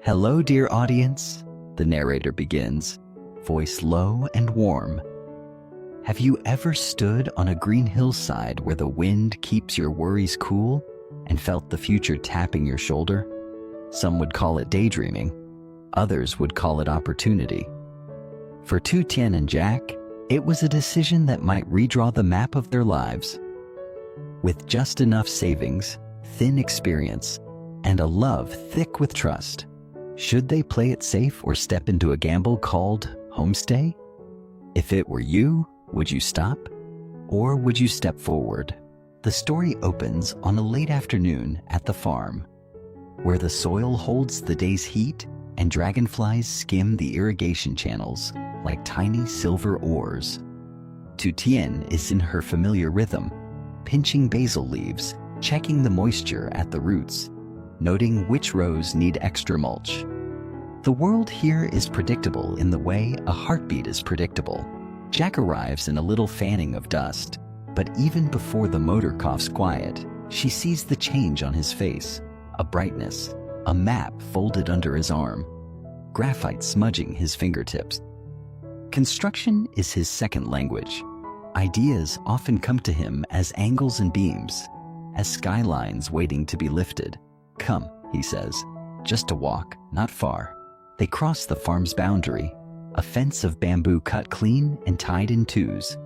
Hello, dear audience, the narrator begins, voice low and warm. Have you ever stood on a green hillside where the wind keeps your worries cool and felt the future tapping your shoulder? Some would call it daydreaming. Others would call it opportunity. For Tien and Jack, it was a decision that might redraw the map of their lives. With just enough savings, thin experience, and a love thick with trust, should they play it safe or step into a gamble called Homestay? If it were you, would you stop? Or would you step forward? The story opens on a late afternoon at the farm, where the soil holds the day's heat and dragonflies skim the irrigation channels like tiny silver oars. Tien is in her familiar rhythm, pinching basil leaves, checking the moisture at the roots, noting which rows need extra mulch. The world here is predictable in the way a heartbeat is predictable. Jack arrives in a little fanning of dust, but even before the motor coughs quiet, she sees the change on his face, a brightness, a map folded under his arm, graphite smudging his fingertips. Construction is his second language. Ideas often come to him as angles and beams, as skylines waiting to be lifted. Come, he says, just a walk, not far. They cross the farm's boundary, a fence of bamboo cut clean and tied in twos,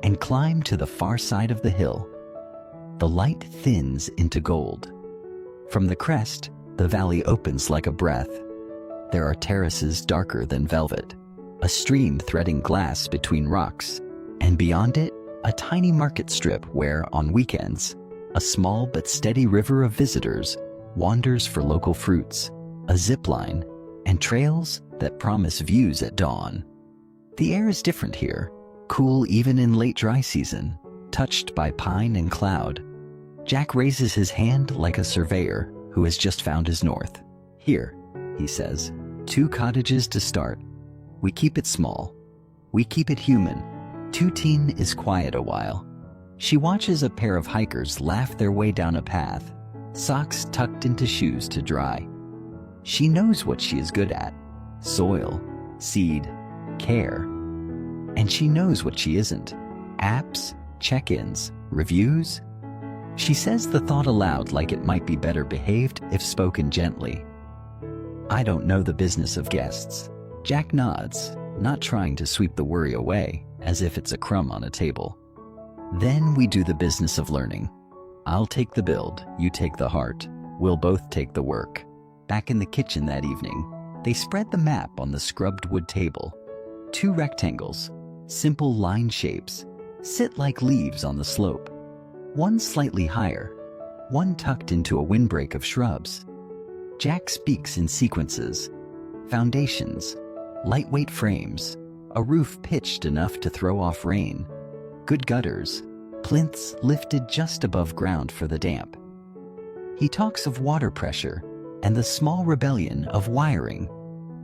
and climb to the far side of the hill. The light thins into gold. From the crest, the valley opens like a breath. There are terraces darker than velvet, a stream threading glass between rocks, and beyond it, a tiny market strip where, on weekends, a small but steady river of visitors wanders for local fruits, a zip line, and trails that promise views at dawn. The air is different here, cool even in late dry season, touched by pine and cloud. Jack raises his hand like a surveyor who has just found his north. Here, he says, 2 cottages to start. We keep it small. We keep it human. Tien is quiet a while. She watches a pair of hikers laugh their way down a path, socks tucked into shoes to dry. She knows what she is good at: soil, seed, care. And she knows what she isn't: apps, check-ins, reviews. She says the thought aloud like it might be better behaved if spoken gently. I don't know the business of guests. Jack nods, not trying to sweep the worry away, as if it's a crumb on a table. Then we do the business of learning. I'll take the build, you take the heart. We'll both take the work. Back in the kitchen that evening, they spread the map on the scrubbed wood table. 2 rectangles, simple line shapes, sit like leaves on the slope. One slightly higher, one tucked into a windbreak of shrubs. Jack speaks in sequences: foundations, lightweight frames, a roof pitched enough to throw off rain, good gutters, plinths lifted just above ground for the damp. He talks of water pressure and the small rebellion of wiring,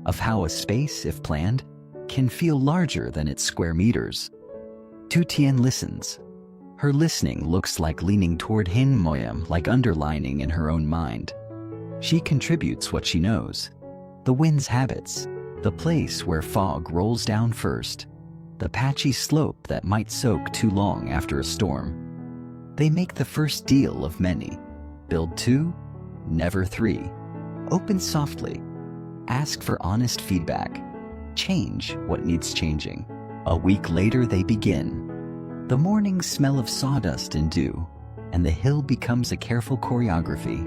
of how a space, if planned, can feel larger than its square meters. Tien listens. Her listening looks like leaning toward him, like underlining in her own mind. She contributes what she knows: the wind's habits, the place where fog rolls down first, the patchy slope that might soak too long after a storm. They make the first deal of many. Build 2, never 3. Open softly. Ask for honest feedback. Change what needs changing. A week later they begin. The morning smell of sawdust and dew, and the hill becomes a careful choreography.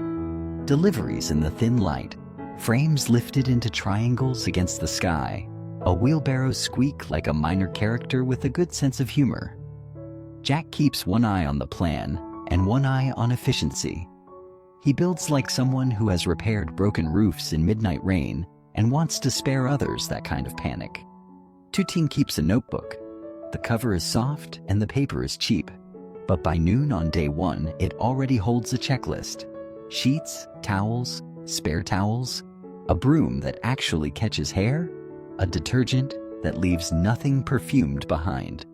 Deliveries in the thin light, frames lifted into triangles against the sky, a wheelbarrow squeak like a minor character with a good sense of humor. Jack keeps one eye on the plan and one eye on efficiency. He builds like someone who has repaired broken roofs in midnight rain and wants to spare others that kind of panic. Tien keeps a notebook. The cover is soft and the paper is cheap, but by noon on day 1, it already holds a checklist: sheets, towels, spare towels, a broom that actually catches hair, a detergent that leaves nothing perfumed behind.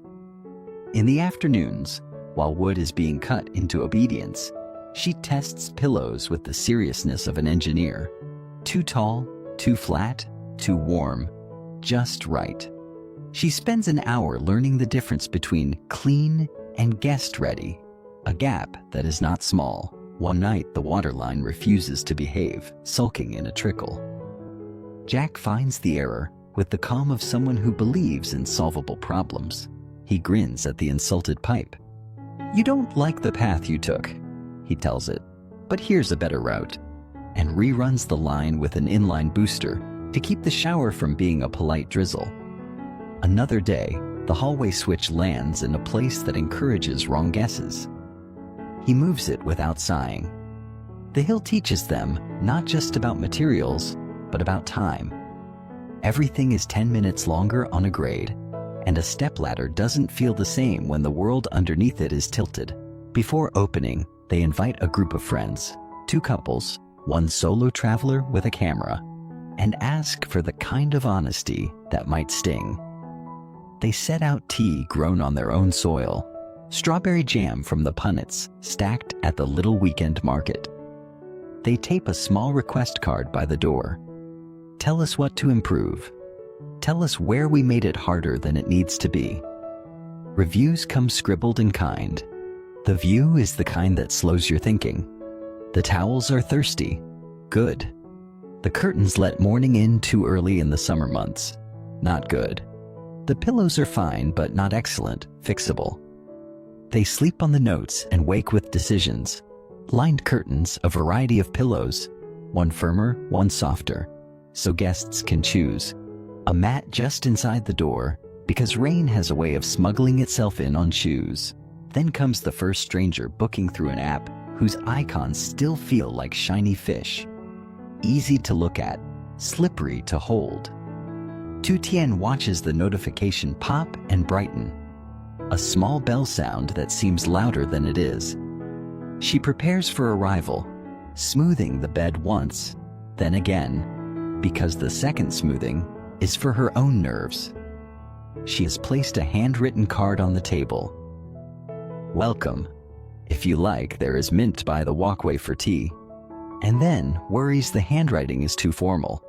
In the afternoons, while wood is being cut into obedience, she tests pillows with the seriousness of an engineer. Too tall, Too flat, too warm, just right. She spends an hour learning the difference between clean and guest-ready, a gap that is not small. One night, the water line refuses to behave, sulking in a trickle. Jack finds the error with the calm of someone who believes in solvable problems. He grins at the insulted pipe. "You don't like the path you took," he tells it, "but here's a better route," and reruns the line with an inline booster to keep the shower from being a polite drizzle. Another day, the hallway switch lands in a place that encourages wrong guesses. He moves it without sighing. The hill teaches them not just about materials, but about time. Everything is 10 minutes longer on a grade, and a stepladder doesn't feel the same when the world underneath it is tilted. Before opening, they invite a group of friends, 2 couples, 1 solo traveler with a camera, and ask for the kind of honesty that might sting. They set out tea grown on their own soil, strawberry jam from the punnets stacked at the little weekend market. They tape a small request card by the door. "Tell us what to improve. Tell us where we made it harder than it needs to be." Reviews come scribbled in kind. The view is the kind that slows your thinking. The towels are thirsty. Good. The curtains let morning in too early in the summer months. Not good. The pillows are fine but not excellent, fixable. They sleep on the notes and wake with decisions. Lined curtains, a variety of pillows, one firmer, one softer, so guests can choose. A mat just inside the door, because rain has a way of smuggling itself in on shoes. Then comes the first stranger booking through an app whose icons still feel like shiny fish. Easy to look at, slippery to hold. Tien watches the notification pop and brighten. A small bell sound that seems louder than it is. She prepares for arrival, smoothing the bed once, then again, because the second smoothing is for her own nerves. She has placed a handwritten card on the table. "Welcome. If you like, there is mint by the walkway for tea," and then worries the handwriting is too formal.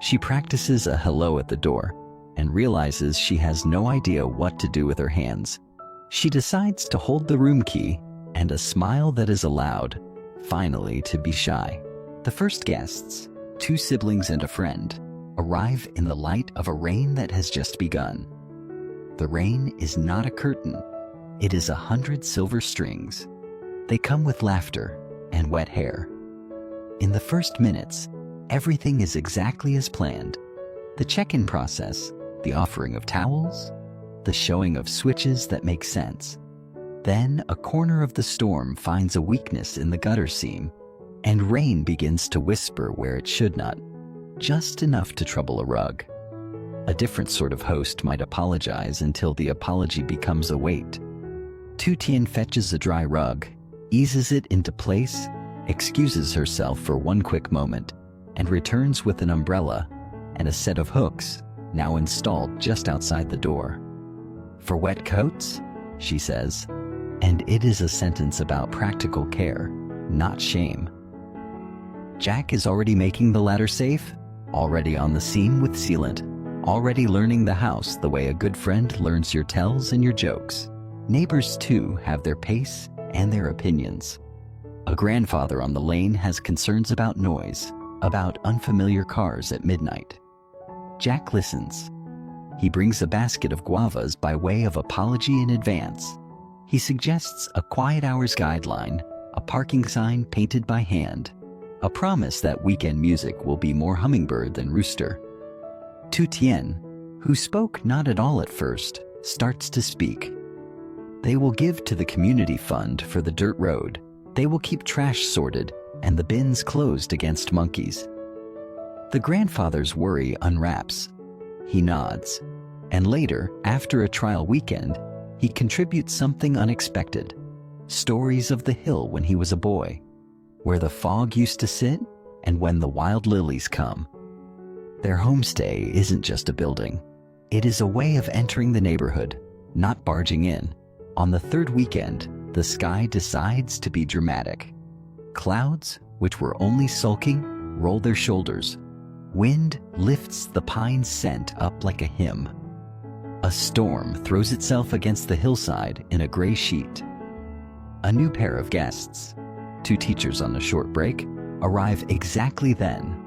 She practices a hello at the door and realizes she has no idea what to do with her hands. She decides to hold the room key and a smile that is allowed, finally, to be shy. The first guests, 2 siblings and a friend, arrive in the light of a rain that has just begun. The rain is not a curtain. It is 100 silver strings. They come with laughter and wet hair. In the first minutes, everything is exactly as planned. The check-in process, the offering of towels, the showing of switches that make sense. Then a corner of the storm finds a weakness in the gutter seam, and rain begins to whisper where it should not, just enough to trouble a rug. A different sort of host might apologize until the apology becomes a weight. Tien fetches a dry rug, eases it into place, excuses herself for one quick moment, and returns with an umbrella and a set of hooks, now installed just outside the door. "For wet coats," she says, and it is a sentence about practical care, not shame. Jack is already making the ladder safe, already on the seam with sealant, already learning the house the way a good friend learns your tells and your jokes. Neighbors, too, have their pace and their opinions. A grandfather on the lane has concerns about noise, about unfamiliar cars at midnight. Jack listens. He brings a basket of guavas by way of apology in advance. He suggests a quiet hours guideline, a parking sign painted by hand, a promise that weekend music will be more hummingbird than rooster. Tien, who spoke not at all at first, starts to speak. They will give to the community fund for the dirt road. They will keep trash sorted and the bins closed against monkeys. The grandfather's worry unwraps. He nods, and later, after a trial weekend, he contributes something unexpected. Stories of the hill when he was a boy, where the fog used to sit and when the wild lilies come. Their homestay isn't just a building. It is a way of entering the neighborhood, not barging in. On the third weekend, the sky decides to be dramatic. Clouds, which were only sulking, roll their shoulders. Wind lifts the pine scent up like a hymn. A storm throws itself against the hillside in a gray sheet. A new pair of guests, 2 teachers on a short break, arrive exactly then.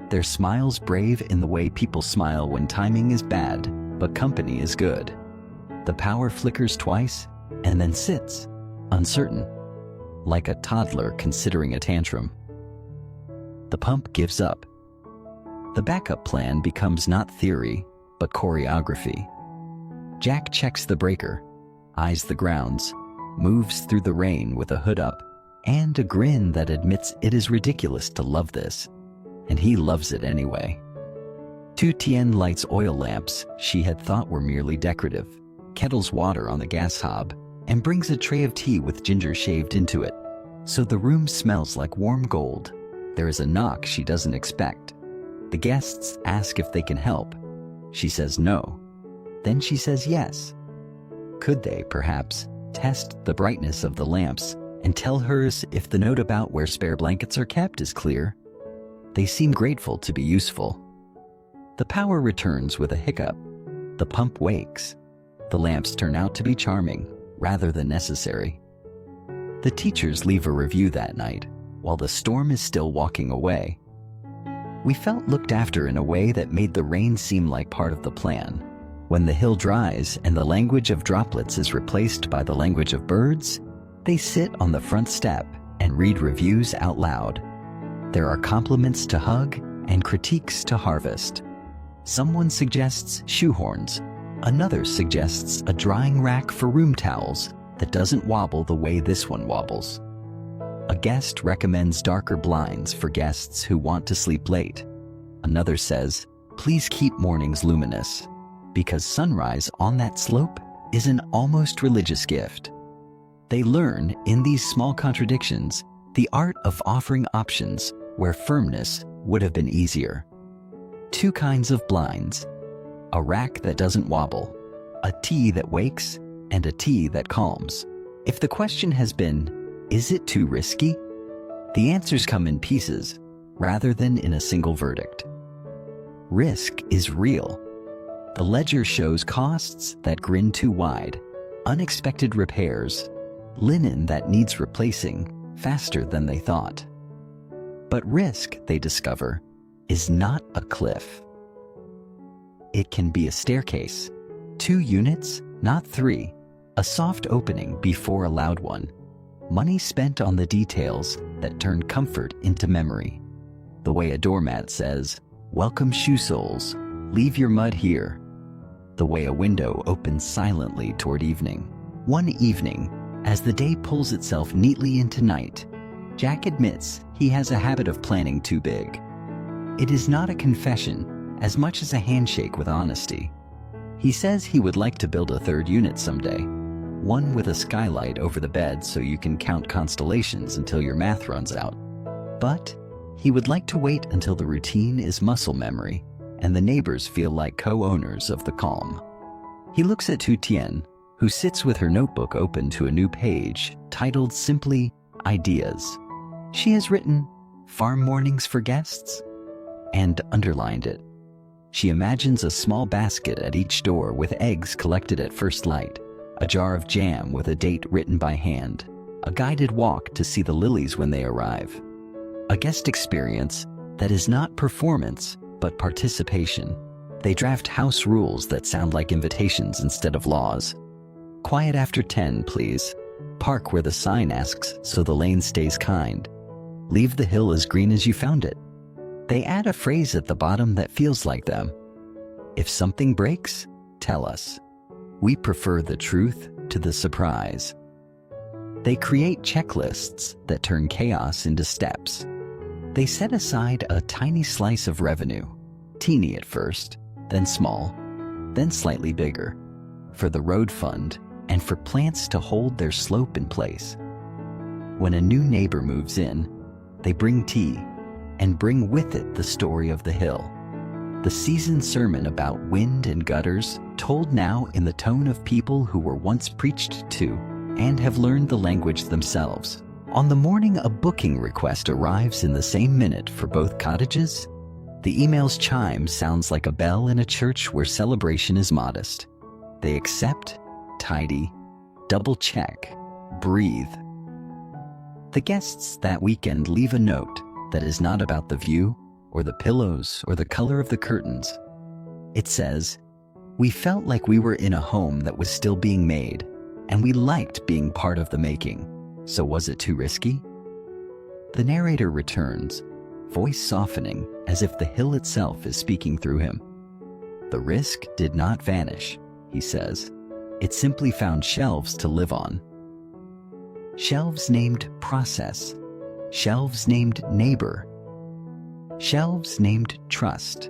Their smiles brave in the way people smile when timing is bad, but company is good. The power flickers twice and then sits, uncertain, like a toddler considering a tantrum. The pump gives up. The backup plan becomes not theory, but choreography. Jack checks the breaker, eyes the grounds, moves through the rain with a hood up and a grin that admits it is ridiculous to love this, and he loves it anyway. Tien lights oil lamps she had thought were merely decorative, kettles water on the gas hob, and brings a tray of tea with ginger shaved into it, so the room smells like warm gold. There is a knock she doesn't expect. The guests ask if they can help. She says no. Then she says yes. Could they, perhaps, test the brightness of the lamps and tell hers if the note about where spare blankets are kept is clear? They seem grateful to be useful. The power returns with a hiccup. The pump wakes. The lamps turn out to be charming, rather than necessary. The teachers leave a review that night, while the storm is still walking away. We felt looked after in a way that made the rain seem like part of the plan. When the hill dries and the language of droplets is replaced by the language of birds, they sit on the front step and read reviews out loud. There are compliments to hug and critiques to harvest. Someone suggests shoehorns. Another suggests a drying rack for room towels that doesn't wobble the way this one wobbles. A guest recommends darker blinds for guests who want to sleep late. Another says, please keep mornings luminous, because sunrise on that slope is an almost religious gift. They learn, in these small contradictions, the art of offering options where firmness would have been easier. 2 kinds of blinds: a rack that doesn't wobble, a tea that wakes, and a tea that calms. If the question has been, is it too risky? The answers come in pieces, rather than in a single verdict. Risk is real. The ledger shows costs that grin too wide, unexpected repairs, linen that needs replacing faster than they thought. But risk, they discover, is not a cliff. It can be a staircase, 2 units, not 3, a soft opening before a loud one, money spent on the details that turn comfort into memory. The way a doormat says, welcome shoe soles, leave your mud here. The way a window opens silently toward evening. One evening, as the day pulls itself neatly into night, Jack admits he has a habit of planning too big. It is not a confession as much as a handshake with honesty. He says he would like to build a 3rd unit someday, one with a skylight over the bed so you can count constellations until your math runs out. But he would like to wait until the routine is muscle memory and the neighbors feel like co-owners of the calm. He looks at Tien, who sits with her notebook open to a new page titled simply Ideas. She has written farm mornings for guests and underlined it. She imagines a small basket at each door with eggs collected at first light, a jar of jam with a date written by hand, a guided walk to see the lilies when they arrive. A guest experience that is not performance, but participation. They draft house rules that sound like invitations instead of laws. Quiet after 10, please. Park where the sign asks so the lane stays kind. Leave the hill as green as you found it. They add a phrase at the bottom that feels like them. If something breaks, tell us. We prefer the truth to the surprise. They create checklists that turn chaos into steps. They set aside a tiny slice of revenue, teeny at first, then small, then slightly bigger, for the road fund and for plants to hold their slope in place. When a new neighbor moves in, they bring tea and bring with it the story of the hill. The seasoned sermon about wind and gutters, told now in the tone of people who were once preached to and have learned the language themselves. On the morning a booking request arrives in the same minute for both cottages, The email's chime sounds like a bell in a church where celebration is modest. They accept, tidy, double-check, breathe. The guests that weekend leave a note that is not about the view or the pillows or the color of the curtains. It says, "We felt like we were in a home that was still being made, and we liked being part of the making. So was it too risky?" The narrator returns, voice softening as if the hill itself is speaking through him. "The risk did not vanish," he says. "It simply found shelves to live on." Shelves named process. Shelves named neighbor. Shelves named trust.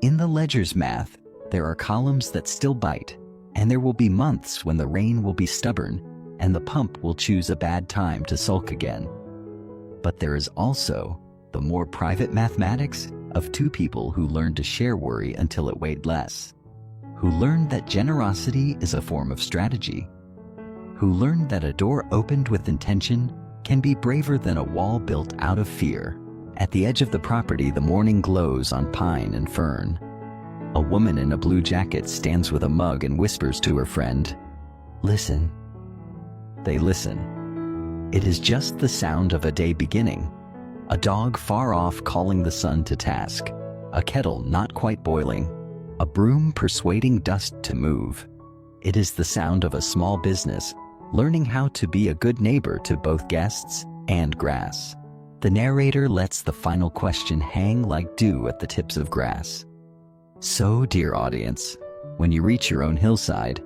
In the ledger's math, there are columns that still bite, and there will be months when the rain will be stubborn and the pump will choose a bad time to sulk again. But there is also the more private mathematics of two people who learned to share worry until it weighed less, who learned that generosity is a form of strategy, who learned that a door opened with intention can be braver than a wall built out of fear. At the edge of the property, the morning glows on pine and fern. A woman in a blue jacket stands with a mug and whispers to her friend, "Listen." They listen. It is just the sound of a day beginning. A dog far off calling the sun to task. A kettle not quite boiling. A broom persuading dust to move. It is the sound of a small business learning how to be a good neighbor to both guests and grass. The narrator lets the final question hang like dew at the tips of grass. So, dear audience, when you reach your own hillside,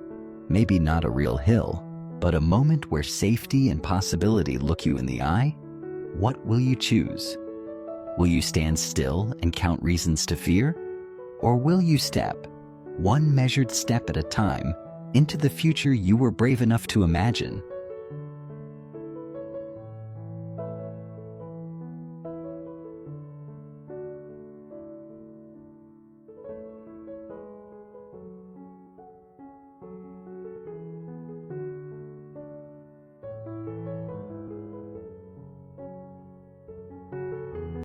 maybe not a real hill, but a moment where safety and possibility look you in the eye, what will you choose? Will you stand still and count reasons to fear? Or will you step, one measured step at a time, into the future you were brave enough to imagine?